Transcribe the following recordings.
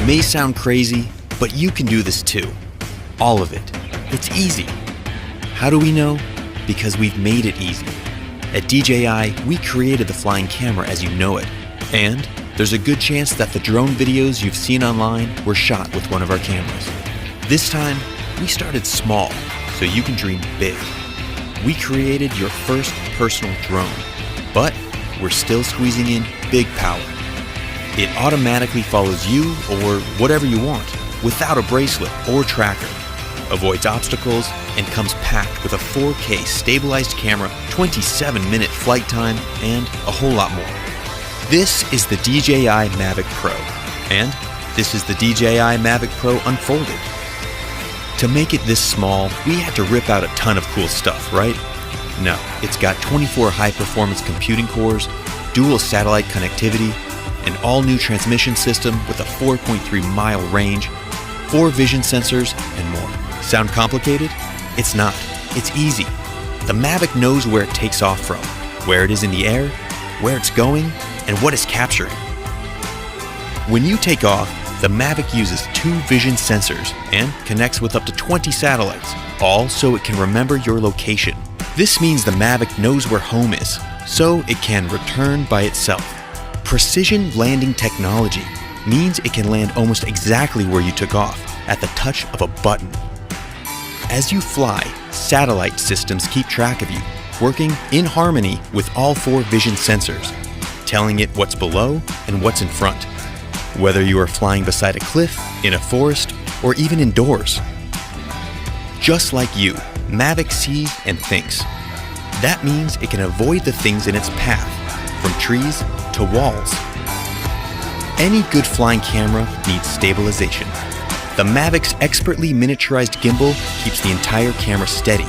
may sound crazy, but you can do this too. All of it. It's easy. How do we know? Because we've made it easy. At DJI, we created the flying camera as you know it. And there's a good chance that the drone videos you've seen online were shot with one of our cameras. This time, we started small, so you can dream big. We created your first personal drone, but we're still squeezing in big power. It automatically follows you or whatever you want, without a bracelet or tracker, avoids obstacles, and comes packed with a 4K stabilized camera, 27-minute flight time, and a whole lot more. This is the DJI Mavic Pro, and this is the DJI Mavic Pro Unfolded. To make it this small, we had to rip out a ton of cool stuff, right? No, it's got 24 high-performance computing cores, dual satellite connectivity, an all-new transmission system with a 4.3-mile range, 4 vision sensors, and more. Sound complicated? It's not. It's easy. The Mavic knows where it takes off from, where it is in the air, where it's going, and what it's capturing. When you take off, the Mavic uses 2 vision sensors and connects with up to 20 satellites, all so it can remember your location. This means the Mavic knows where home is, so it can return by itself. Precision landing technology means it can land almost exactly where you took off, at the touch of a button. As you fly, satellite systems keep track of you, working in harmony with all 4 vision sensors, telling it what's below and what's in front, whether you are flying beside a cliff, in a forest, or even indoors. Just like you, Mavic sees and thinks. That means it can avoid the things in its path, from trees to walls. Any good flying camera needs stabilization. The Mavic's expertly miniaturized gimbal keeps the entire camera steady.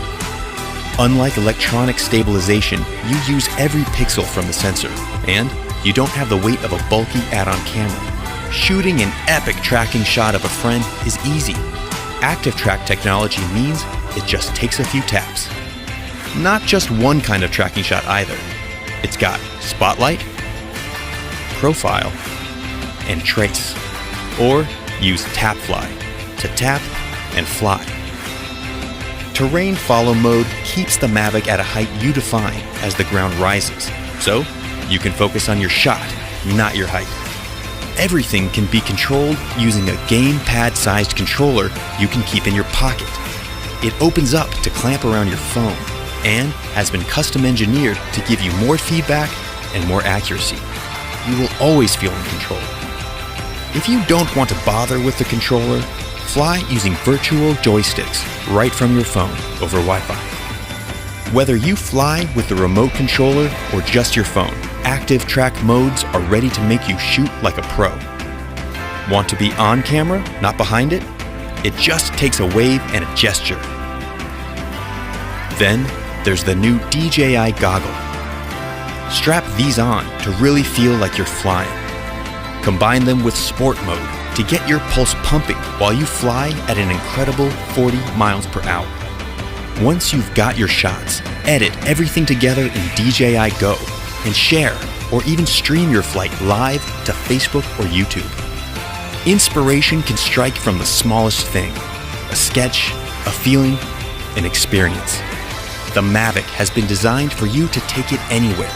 Unlike electronic stabilization, you use every pixel from the sensor, and you don't have the weight of a bulky add-on camera. Shooting an epic tracking shot of a friend is easy. Active track technology means it just takes a few taps. Not just one kind of tracking shot either. It's got spotlight, profile, and trace. Or use tap fly to tap and fly. Terrain follow mode keeps the Mavic at a height you define as the ground rises, so you can focus on your shot, not your height. Everything can be controlled using a gamepad-sized controller you can keep in your pocket. It opens up to clamp around your phone and has been custom engineered to give you more feedback and more accuracy. You will always feel in control. If you don't want to bother with the controller, fly using virtual joysticks right from your phone over Wi-Fi. Whether you fly with the remote controller or just your phone, active track modes are ready to make you shoot like a pro. Want to be on camera, not behind it? It just takes a wave and a gesture. Then there's the new DJI goggle. Strap these on to really feel like you're flying. Combine them with sport mode to get your pulse pumping while you fly at an incredible 40 miles per hour. Once you've got your shots, edit everything together in DJI Go and share or even stream your flight live to Facebook or YouTube. Inspiration can strike from the smallest thing: a sketch, a feeling, an experience. The Mavic has been designed for you to take it anywhere,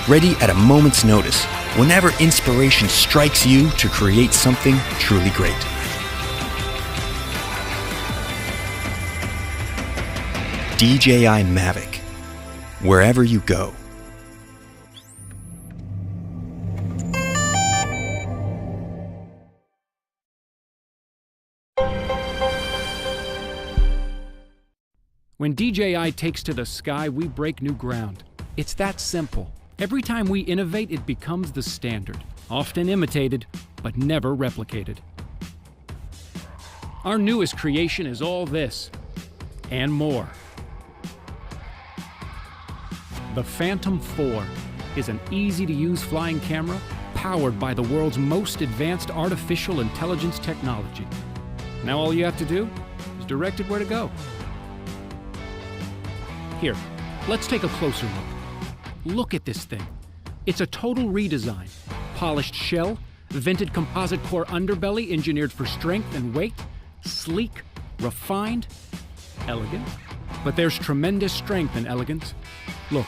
ready at a moment's notice, whenever inspiration strikes you to create something truly great. DJI Mavic, wherever you go. When DJI takes to the sky, we break new ground. It's that simple. Every time we innovate, it becomes the standard, often imitated, but never replicated. Our newest creation is all this, and more. The Phantom 4 is an easy-to-use flying camera powered by the world's most advanced artificial intelligence technology. Now all you have to do is direct it where to go. Here, let's take a closer look. Look at this thing. It's a total redesign. Polished shell, Vented composite core underbelly engineered for strength and weight. Sleek, refined, elegant. But there's tremendous strength in elegance. Look,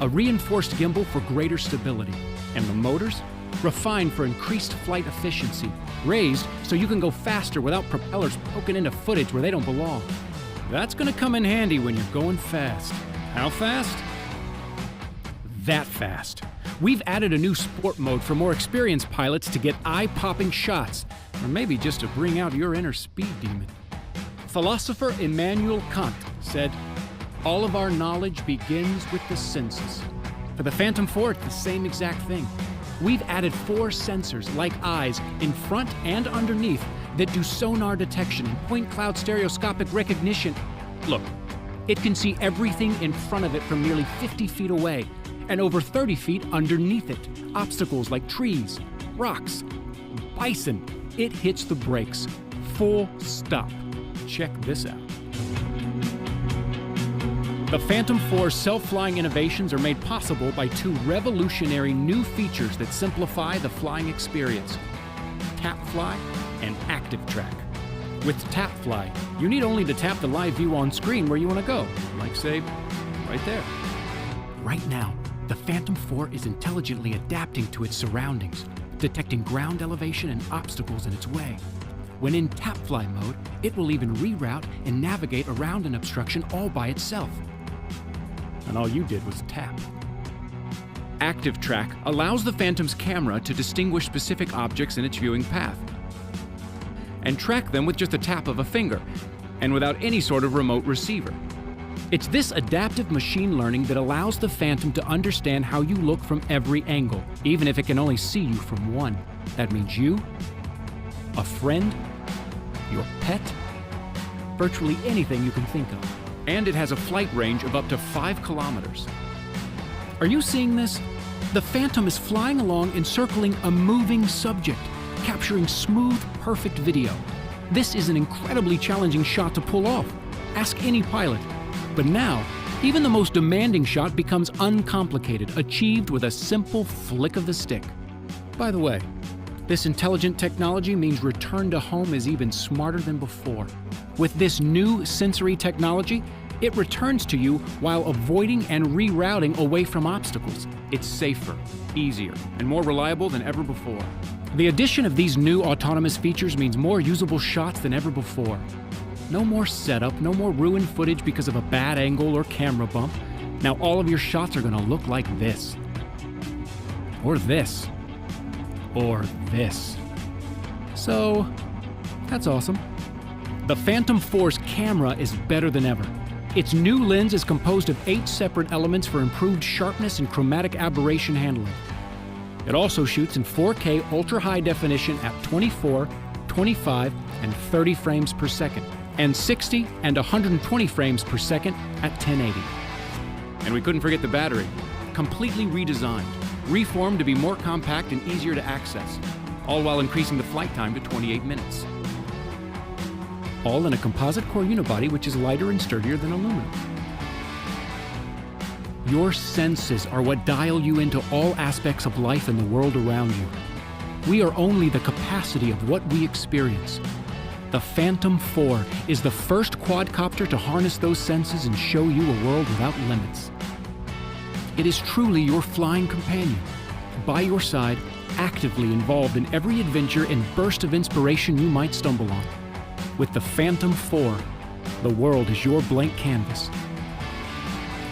a reinforced gimbal for greater stability. And the motors? Refined for increased flight efficiency. Raised so you can go faster without propellers poking into footage where they don't belong. That's gonna come in handy when you're going fast. How fast? That fast. We've added a new sport mode for more experienced pilots to get eye-popping shots, or maybe just to bring out your inner speed demon. Philosopher Immanuel Kant said, "All of our knowledge begins with the senses." For the Phantom 4, it's the same exact thing. We've added 4 sensors, like eyes, in front and underneath that do sonar detection and point cloud stereoscopic recognition. Look, it can see everything in front of it from nearly 50 feet away and over 30 feet underneath it. Obstacles like trees, rocks, bison. It hits the brakes. Full stop. Check this out. The Phantom 4's self-flying innovations are made possible by 2 revolutionary new features that simplify the flying experience: TapFly and ActiveTrack. With TapFly, you need only to tap the live view on screen where you want to go, like, say, right there. Right now, the Phantom 4 is intelligently adapting to its surroundings, detecting ground elevation and obstacles in its way. When in TapFly mode, it will even reroute and navigate around an obstruction all by itself. And all you did was tap. ActiveTrack allows the Phantom's camera to distinguish specific objects in its viewing path and track them with just a tap of a finger and without any sort of remote receiver. It's this adaptive machine learning that allows the Phantom to understand how you look from every angle, even if it can only see you from one. That means you, a friend, your pet, virtually anything you can think of. And it has a flight range of up to 5 kilometers. Are you seeing this? The Phantom is flying along encircling a moving subject, capturing smooth, perfect video. This is an incredibly challenging shot to pull off. Ask any pilot. But now, even the most demanding shot becomes uncomplicated, achieved with a simple flick of the stick. By the way, this intelligent technology means return to home is even smarter than before. With this new sensory technology, it returns to you while avoiding and rerouting away from obstacles. It's safer, easier, and more reliable than ever before. The addition of these new autonomous features means more usable shots than ever before. No more setup, no more ruined footage because of a bad angle or camera bump. Now all of your shots are going to look like this. Or this. Or this. So, that's awesome. The Phantom 4's camera is better than ever. Its new lens is composed of 8 separate elements for improved sharpness and chromatic aberration handling. It also shoots in 4K ultra-high definition at 24, 25, and 30 frames per second, and 60 and 120 frames per second at 1080. And we couldn't forget the battery. Completely redesigned, reformed to be more compact and easier to access, all while increasing the flight time to 28 minutes. All in a composite core unibody which is lighter and sturdier than aluminum. Your senses are what dial you into all aspects of life and the world around you. We are only the capacity of what we experience. The Phantom 4 is the first quadcopter to harness those senses and show you a world without limits. It is truly your flying companion, by your side, actively involved in every adventure and burst of inspiration you might stumble on. With the Phantom 4, the world is your blank canvas.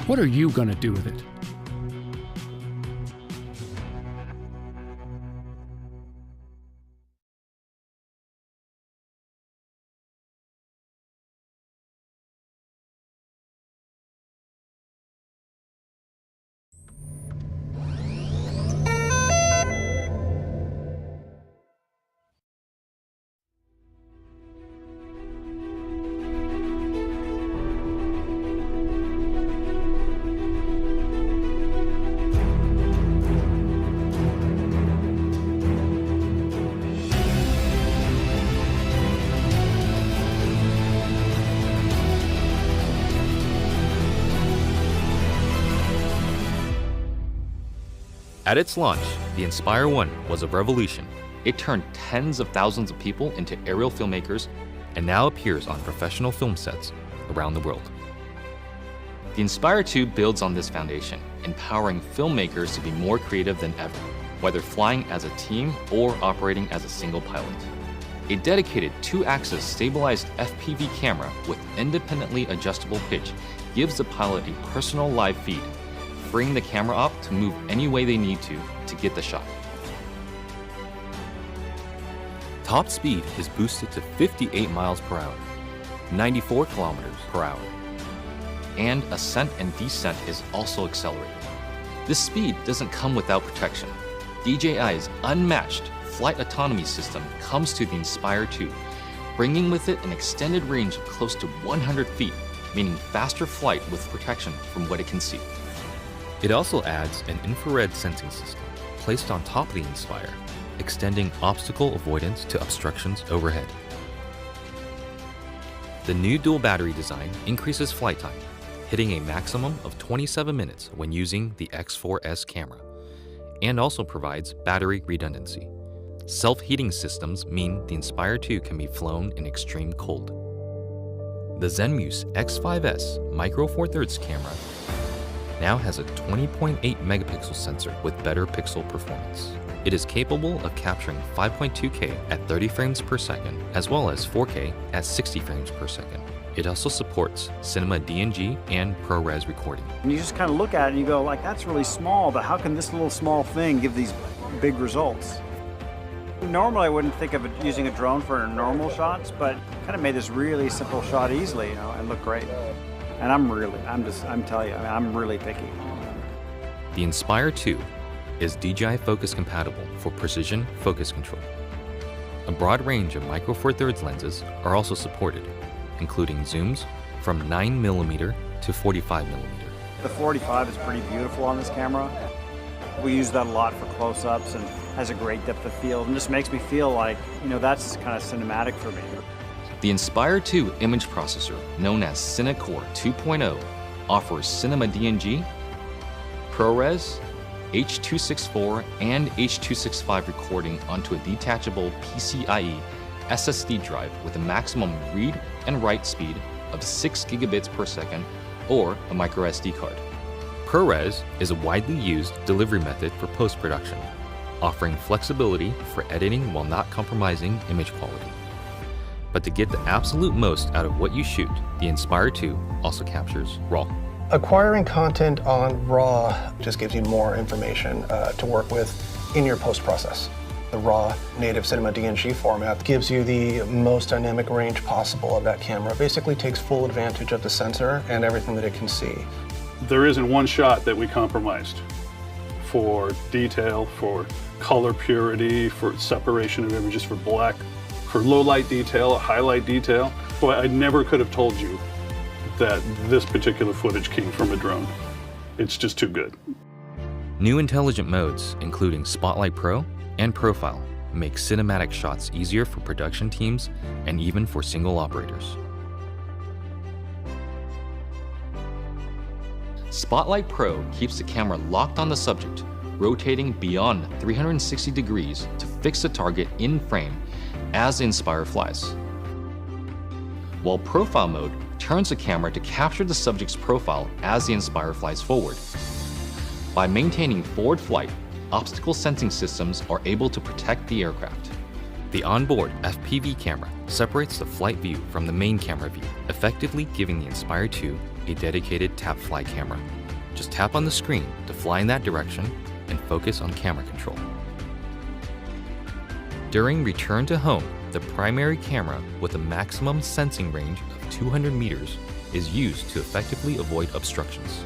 What are you gonna do with it? At its launch, the Inspire 1 was a revolution. It turned tens of thousands of people into aerial filmmakers and now appears on professional film sets around the world. The Inspire 2 builds on this foundation, empowering filmmakers to be more creative than ever, whether flying as a team or operating as a single pilot. A dedicated 2-axis stabilized FPV camera with independently adjustable pitch gives the pilot a personal live feed, freeing the camera op to move any way they need to get the shot. Top speed is boosted to 58 miles per hour, 94 kilometers per hour, and ascent and descent is also accelerated. This speed doesn't come without protection. DJI's unmatched flight autonomy system comes to the Inspire 2, bringing with it an extended range of close to 100 feet, meaning faster flight with protection from what it can see. It also adds an infrared sensing system placed on top of the Inspire, extending obstacle avoidance to obstructions overhead. The new dual battery design increases flight time, hitting a maximum of 27 minutes when using the X4S camera, and also provides battery redundancy. Self-heating systems mean the Inspire 2 can be flown in extreme cold. The Zenmuse X5S Micro Four Thirds camera now has a 20.8 megapixel sensor with better pixel performance. It is capable of capturing 5.2K at 30 frames per second, as well as 4K at 60 frames per second. It also supports Cinema DNG and ProRes recording. And you just kind of look at it and you go, like, that's really small, but how can this little small thing give these big results? Normally I wouldn't think of using a drone for normal shots, but kind of made this really simple shot easily, you know, and look great. And I'm telling you, I'm really picky. The Inspire 2 is DJI focus compatible for precision focus control. A broad range of Micro Four Thirds lenses are also supported, including zooms from 9mm to 45mm. The 45 is pretty beautiful on this camera. We use that a lot for close-ups and has a great depth of field and just makes me feel like, you know, that's kind of cinematic for me. The Inspire 2 image processor, known as CineCore 2.0, offers Cinema DNG, ProRes, H.264 and H.265 recording onto a detachable PCIe SSD drive with a maximum read and write speed of 6 gigabits per second or a micro SD card. ProRes is a widely used delivery method for post-production, offering flexibility for editing while not compromising image quality. But to get the absolute most out of what you shoot, the Inspire 2 also captures RAW. Acquiring content on RAW just gives you more information to work with in your post-process. The RAW native Cinema DNG format gives you the most dynamic range possible of that camera. Basically takes full advantage of the sensor and everything that it can see. There isn't one shot that we compromised for detail, for color purity, for separation of images, for black, for low light detail, highlight detail. Boy, I never could have told you that this particular footage came from a drone. It's just too good. New intelligent modes, including Spotlight Pro and Profile, make cinematic shots easier for production teams and even for single operators. Spotlight Pro keeps the camera locked on the subject, rotating beyond 360 degrees to fix the target in frame as the Inspire flies. While Profile mode turns the camera to capture the subject's profile as the Inspire flies forward. By maintaining forward flight, obstacle sensing systems are able to protect the aircraft. The onboard FPV camera separates the flight view from the main camera view, effectively giving the Inspire 2 a dedicated tap fly camera. Just tap on the screen to fly in that direction and focus on camera control. During return to home, the primary camera with a maximum sensing range of 200 meters is used to effectively avoid obstructions.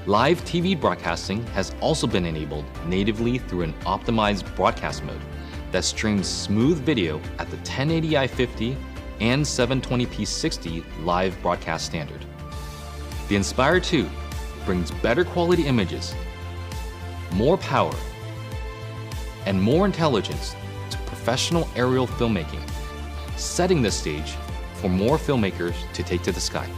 Live TV broadcasting has also been enabled natively through an optimized broadcast mode that streams smooth video at the 1080i50 and 720p 60 live broadcast standard. The Inspire 2 brings better quality images, more power, and more intelligence to professional aerial filmmaking, setting the stage for more filmmakers to take to the sky.